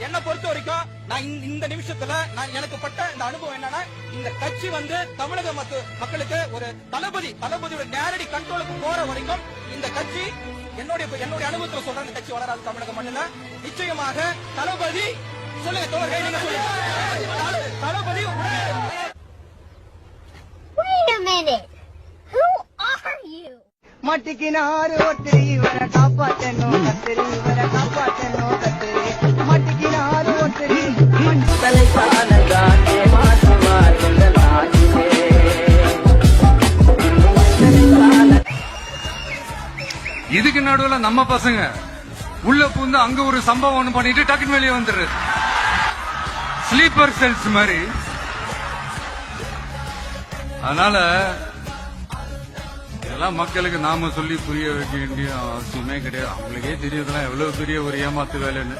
என்ன பொறுத்த வரைக்கும் நான் இந்த நிமிஷத்துல நான் எனக்கு பட்ட இந்த அனுபவம் என்னன்னா, இந்த கட்சி தமிழக மக்களுக்கு ஒரு தளபதியோட நேரடி கண்ட்ரோலுக்கு போற வரைக்கும் இந்த கட்சி என்னுடைய அனுபவத்துல சொல்ற இந்த கட்சி வளராது தமிழக மண்ணில. நிச்சயமாக தளபதி சொல்லுங்க தோழர்களே, நீங்க சொல்லுங்க தளபதி. Wait a minute. Who are you? மட்டிக்கினாரு ஒத்திரி இவரை காப்பாற்றணும் கத்திரி, இவரை காப்பாற்றணும் கத்திரி. மட்டிக்கினாரு ஒத்திரி இதுக்கு நடுவுல நம்ம பசங்க உள்ள பூந்து அங்க ஒரு சம்பவம் ஒண்ணு பண்ணிட்டு டக்குன்னு வெளியே வந்துடுறது. ஸ்லீப்பர் செல்ஸ் மாதிரி. அதனால இதெல்லாம் மக்களுக்கு நாம சொல்லி புரிய வைக்க வேண்டிய அவசியமே கிடையாது. அவங்களுக்கே தெரியுதுலாம் எவ்வளவு பெரிய ஒரு ஏமாத்து வேலைன்னு.